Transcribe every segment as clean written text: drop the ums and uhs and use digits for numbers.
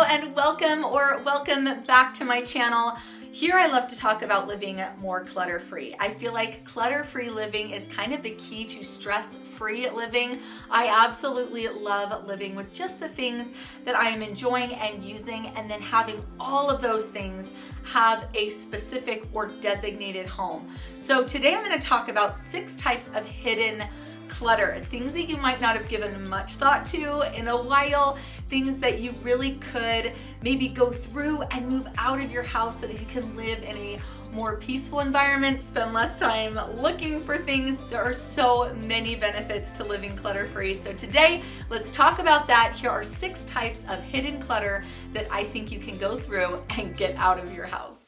and welcome back to my channel. Here I love to talk about living more clutter-free. I feel like clutter-free living is kind of the key to stress-free living. I absolutely love living with just the things that I am enjoying and using, and then having all of those things have a specific or designated home. So today I'm going to talk about 6 types of hidden clutter, things that you might not have given much thought to in a while, things that you really could maybe go through and move out of your house so that you can live in a more peaceful environment, spend less time looking for things. There are so many benefits to living clutter-free. So today, let's talk about that. Here are 6 types of hidden clutter that I think you can go through and get out of your house.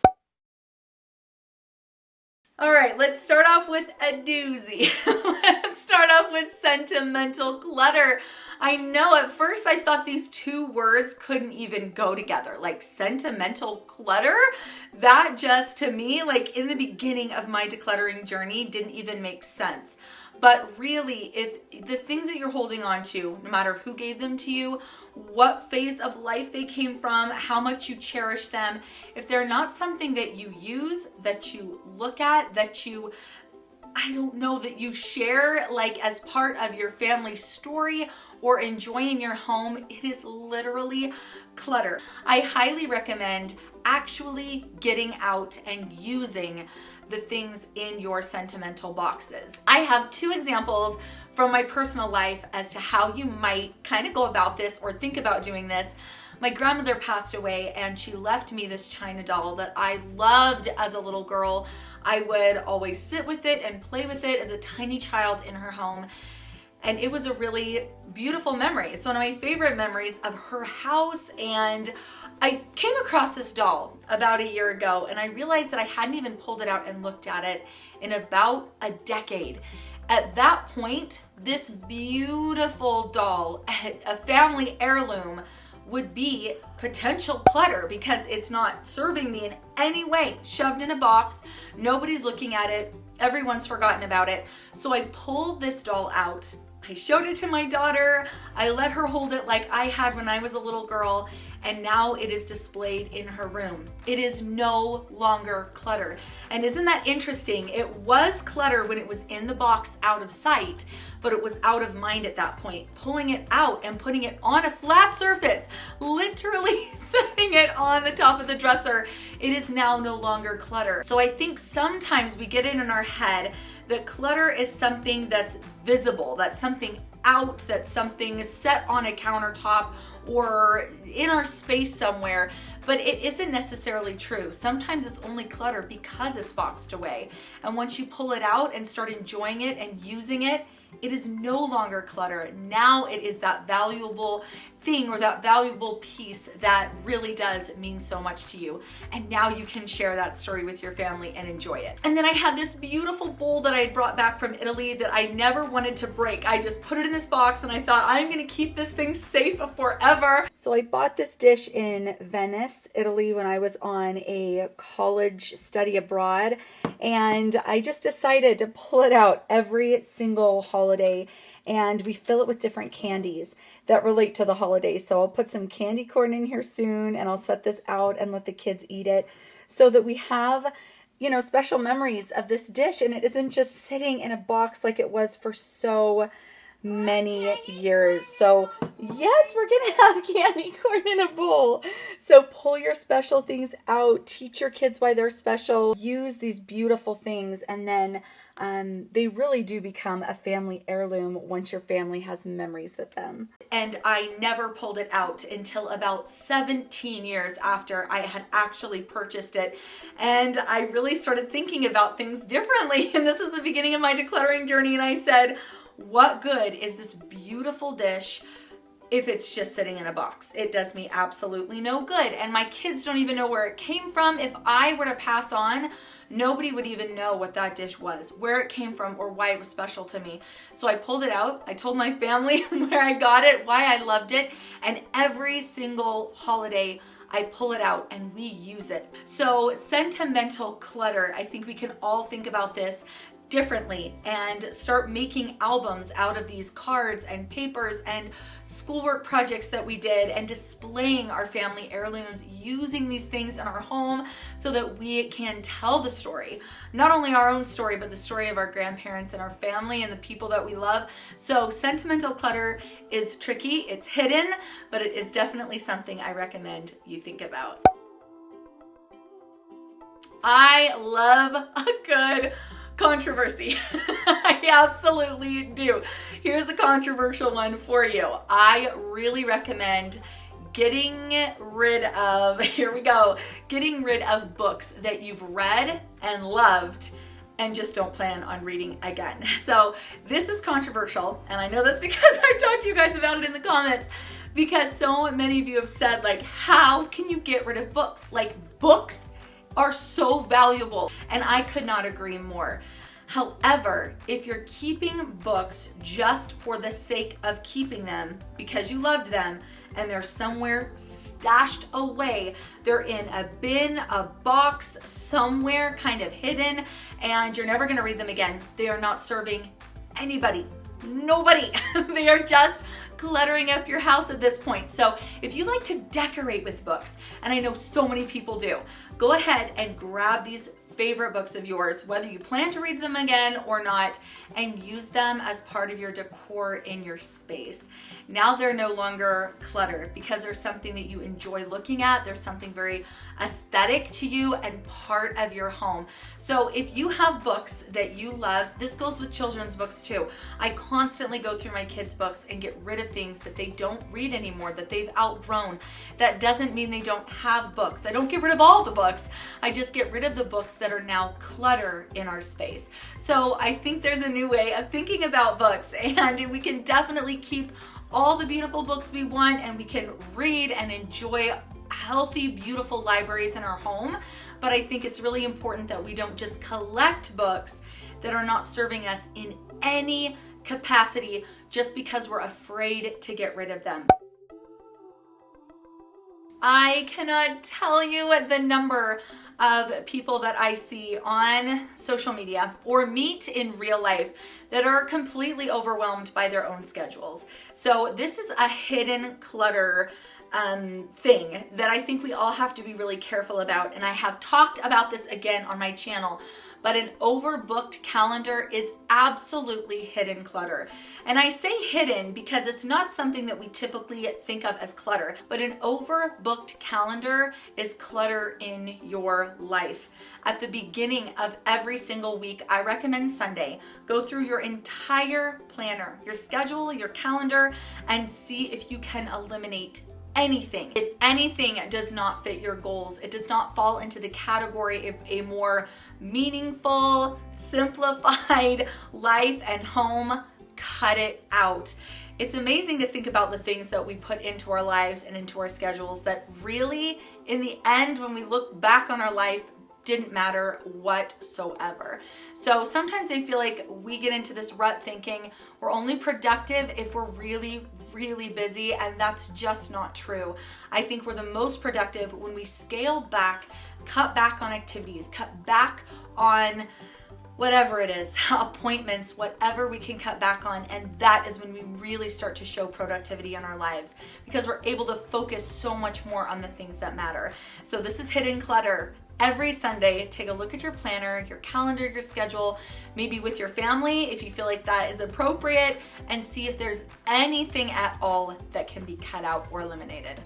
All right, let's start off with a doozy. Let's start off with sentimental clutter. I know at first I thought these 2 words couldn't even go together, like sentimental clutter. That just, to me, like in the beginning of my decluttering journey, didn't even make sense. But really, if the things that you're holding on to, no matter who gave them to you, what phase of life they came from, how much you cherish them, if they're not something that you use, that you look at, that you, I don't know, that you share like as part of your family story or enjoy in your home, it is literally clutter. I highly recommend actually getting out and using the things in your sentimental boxes. I have 2 examples from my personal life as to how you might kind of go about this or think about doing this. My grandmother passed away and she left me this China doll that I loved as a little girl. I would always sit with it and play with it as a tiny child in her home. And it was a really beautiful memory. It's one of my favorite memories of her house. And I came across this doll about a year ago and I realized that I hadn't even pulled it out and looked at it in about a decade. At that point, this beautiful doll, a family heirloom, would be potential clutter because it's not serving me in any way. Shoved in a box, nobody's looking at it, everyone's forgotten about it. So I pulled this doll out. I showed it to my daughter. I let her hold it like I had when I was a little girl, and now it is displayed in her room. It is no longer clutter. And isn't that interesting? It was clutter when it was in the box out of sight, but it was out of mind at that point. Pulling it out and putting it on a flat surface, literally setting it on the top of the dresser, it is now no longer clutter. So I think sometimes we get it in our head that clutter is something that's visible, that's something out, that's something set on a countertop or in our space somewhere, but it isn't necessarily true. Sometimes it's only clutter because it's boxed away. And once you pull it out and start enjoying it and using it, it is no longer clutter. Now it is that valuable thing or that valuable piece that really does mean so much to you. And now you can share that story with your family and enjoy it. And then I had this beautiful bowl that I had brought back from Italy that I never wanted to break. I just put it in this box and I thought, I'm gonna keep this thing safe forever. So I bought this dish in Venice, Italy, when I was on a college study abroad. And I just decided to pull it out every single holiday, and we fill it with different candies that relate to the holidays. So I'll put some candy corn in here soon, and I'll set this out and let the kids eat it so that we have, you know, special memories of this dish, and it isn't just sitting in a box like it was for so many years. So yes, we're gonna have candy corn in a bowl. So pull your special things out, teach your kids why they're special, use these beautiful things, and then they really do become a family heirloom once your family has memories with them. And I never pulled it out until about 17 years after I had actually purchased it. And I really started thinking about things differently. And this is the beginning of my decluttering journey. And I said, what good is this beautiful dish if it's just sitting in a box? It does me absolutely no good. And my kids don't even know where it came from. If I were to pass on, nobody would even know what that dish was, where it came from, or why it was special to me. So I pulled it out. I told my family where I got it, why I loved it. And every single holiday, I pull it out and we use it. So sentimental clutter, I think we can all think about this differently and start making albums out of these cards and papers and schoolwork projects that we did, and displaying our family heirlooms, using these things in our home so that we can tell the story, not only our own story, but the story of our grandparents and our family and the people that we love. So sentimental clutter is tricky, it's hidden, but it is definitely something I recommend you think about. I love a good controversy. I absolutely do. Here's a controversial one for you. I really recommend getting rid of, here we go, getting rid of books that you've read and loved and just don't plan on reading again. So this is controversial, and I know this because I've talked to you guys about it in the comments, because so many of you have said, like, how can you get rid of books? Like, books are so valuable, and I could not agree more. However, if you're keeping books just for the sake of keeping them because you loved them and they're somewhere stashed away, they're in a bin, a box, somewhere kind of hidden, and you're never gonna read them again, they are not serving anybody. Nobody. They are just cluttering up your house at this point. So if you like to decorate with books, and I know so many people do, go ahead and grab these favorite books of yours, whether you plan to read them again or not, and use them as part of your decor in your space. Now they're no longer cluttered because there's something that you enjoy looking at. There's something very aesthetic to you and part of your home. So if you have books that you love, this goes with children's books too. I constantly go through my kids' books and get rid of things that they don't read anymore, that they've outgrown. That doesn't mean they don't have books. I don't get rid of all the books. I just get rid of the books that are now clutter in our space. So I think there's a new way of thinking about books, and we can definitely keep all the beautiful books we want, and we can read and enjoy healthy, beautiful libraries in our home. But I think it's really important that we don't just collect books that are not serving us in any capacity just because we're afraid to get rid of them. I cannot tell you the number of people that I see on social media or meet in real life that are completely overwhelmed by their own schedules. So this is a hidden clutter thing that I think we all have to be really careful about. And I have talked about this again on my channel, but an overbooked calendar is absolutely hidden clutter. And I say hidden because it's not something that we typically think of as clutter, but an overbooked calendar is clutter in your life. At the beginning of every single week, I recommend Sunday, go through your entire planner, your schedule, your calendar, and see if you can eliminate anything. If anything does not fit your goals, it does not fall into the category of a more meaningful, simplified life and home, cut it out. It's amazing to think about the things that we put into our lives and into our schedules that really, in the end, when we look back on our life, didn't matter whatsoever. So sometimes I feel like we get into this rut thinking we're only productive if we're really busy, and that's just not true. I think we're the most productive when we scale back, cut back on activities, cut back on whatever it is, appointments, whatever we can cut back on, and that is when we really start to show productivity in our lives because we're able to focus so much more on the things that matter. So this is hidden clutter. Every Sunday, take a look at your planner, your calendar, your schedule, maybe with your family if you feel like that is appropriate, and see if there's anything at all that can be cut out or eliminated.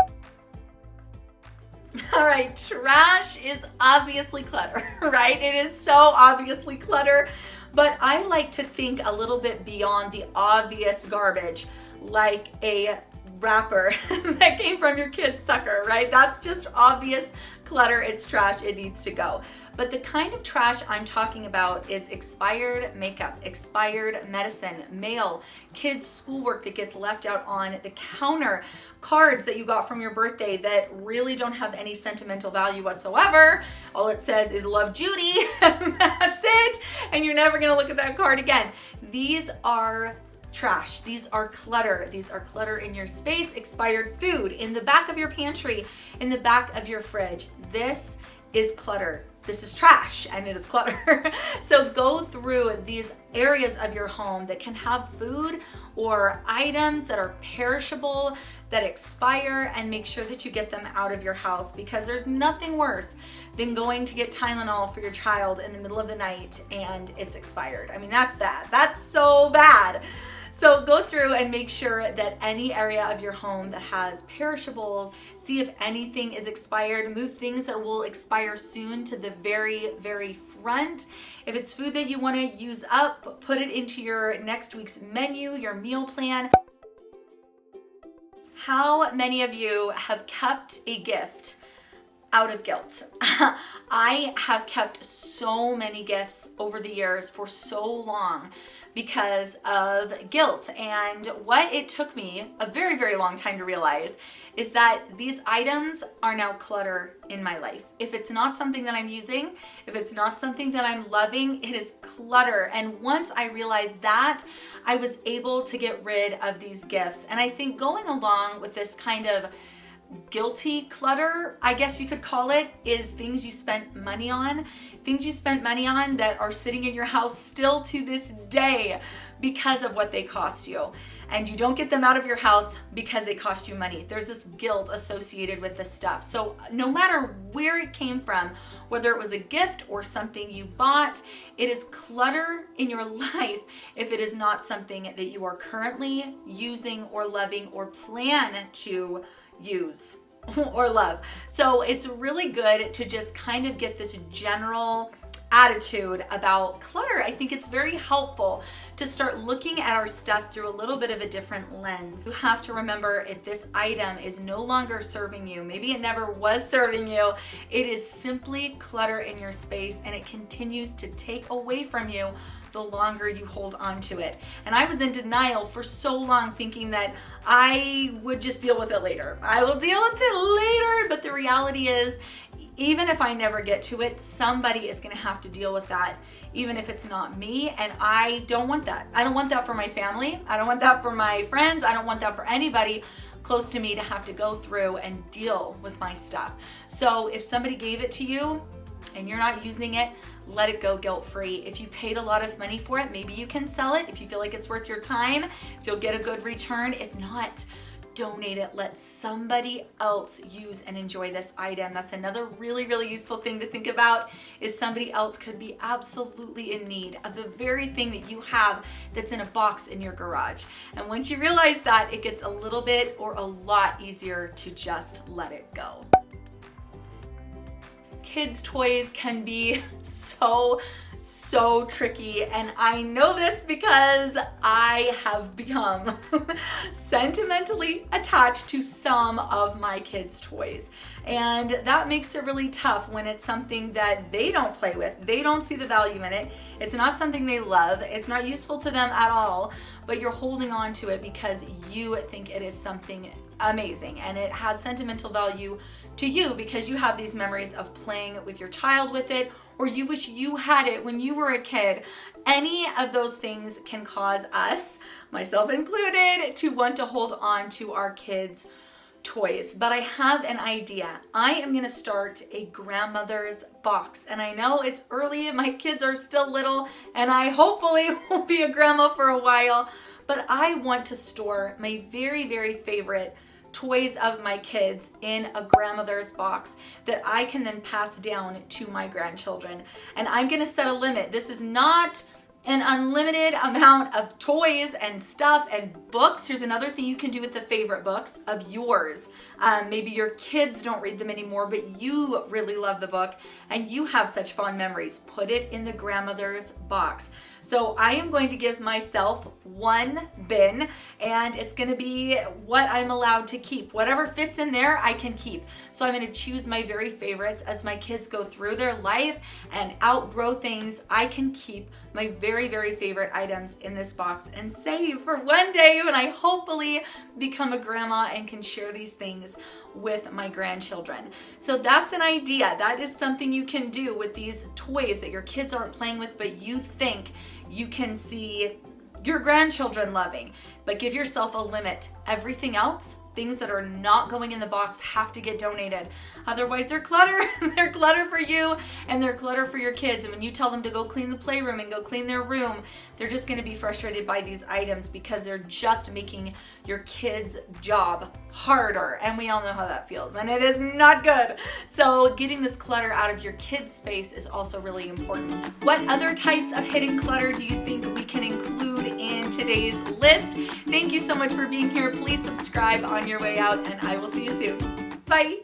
All right, trash is obviously clutter, right? It is so obviously clutter, but I like to think a little bit beyond the obvious garbage, like a wrapper that came from your kid's sucker, right? That's just obvious clutter. It's trash. It needs to go. But the kind of trash I'm talking about is expired makeup, expired medicine, mail, kids' schoolwork that gets left out on the counter, cards that you got from your birthday that really don't have any sentimental value whatsoever. All it says is love Judy. That's it. And you're never going to look at that card again. These are trash. These are clutter. These are clutter in your space, expired food in the back of your pantry, in the back of your fridge. This is clutter. This is trash and it is clutter. So go through these areas of your home that can have food or items that are perishable, that expire, and make sure that you get them out of your house, because there's nothing worse than going to get Tylenol for your child in the middle of the night and it's expired. I mean, that's bad. That's so bad. So go through and make sure that any area of your home that has perishables, see if anything is expired, move things that will expire soon to the very, very front. If it's food that you want to use up, put it into your next week's menu, your meal plan. How many of you have kept a gift out of guilt? I have kept so many gifts over the years for so long because of guilt. And what it took me a very, very long time to realize is that these items are now clutter in my life. If it's not something that I'm using, if it's not something that I'm loving, it is clutter. And once I realized that, I was able to get rid of these gifts. And I think going along with this kind of guilty clutter, I guess you could call it, is things you spent money on. Things you spent money on that are sitting in your house still to this day because of what they cost you. And you don't get them out of your house because they cost you money. There's this guilt associated with this stuff. So no matter where it came from, whether it was a gift or something you bought, it is clutter in your life if it is not something that you are currently using or loving or plan to use or love. So it's really good to just kind of get this general attitude about clutter. I think it's very helpful to start looking at our stuff through a little bit of a different lens. You have to remember, if this item is no longer serving you, maybe it never was serving you, it is simply clutter in your space, and it continues to take away from you the longer you hold on to it. And I was in denial for so long, thinking that I would just deal with it later. I will deal with it later. But the reality is, even if I never get to it, somebody is gonna have to deal with that, even if it's not me. And I don't want that. I don't want that for my family. I don't want that for my friends. I don't want that for anybody close to me to have to go through and deal with my stuff. So if somebody gave it to you and you're not using it, let it go guilt-free. If you paid a lot of money for it, maybe you can sell it if you feel like it's worth your time. If you'll get a good return. If not, donate it. Let somebody else use and enjoy this item. That's another really, really useful thing to think about, is somebody else could be absolutely in need of the very thing that you have that's in a box in your garage. And once you realize that, it gets a little bit or a lot easier to just let it go. Kids' toys can be so tricky, and I know this because I have become sentimentally attached to some of my kids' toys, and that makes it really tough when it's something that they don't play with. They don't see the value in it. It's not something they love. It's not useful to them at all, but you're holding on to it because you think it is something amazing and it has sentimental value to you because you have these memories of playing with your child with it, or you wish you had it when you were a kid. Any of those things can cause us, myself included, to want to hold on to our kids' toys. But I have an idea. I am gonna start a grandmother's box. And I know it's early, my kids are still little, and I hopefully will be a grandma for a while, but I want to store my very, very favorite toys of my kids in a grandmother's box that I can then pass down to my grandchildren. And I'm gonna set a limit. This is not an unlimited amount of toys and stuff and books. Here's another thing you can do with the favorite books of yours. Maybe your kids don't read them anymore, but you really love the book and you have such fond memories. Put it in the grandmother's box. So I am going to give myself one bin, and it's gonna be what I'm allowed to keep. Whatever fits in there, I can keep. So I'm gonna choose my very favorites as my kids go through their life and outgrow things. I can keep my very, very favorite items in this box and save for one day when I hopefully become a grandma and can share these things with my grandchildren. So that's an idea. That is something you can do with these toys that your kids aren't playing with, but you think you can see your grandchildren loving. But give yourself a limit. Everything else things that are not going in the box have to get donated. Otherwise, they're clutter. They're clutter for you and they're clutter for your kids. And when you tell them to go clean the playroom and go clean their room, they're just going to be frustrated by these items because they're just making your kids' job harder. And we all know how that feels, and it is not good. So getting this clutter out of your kids' space is also really important. What other types of hidden clutter do you think we can include in today's list? Thank you so much for being here. Please subscribe on your way out, and I will see you soon. Bye.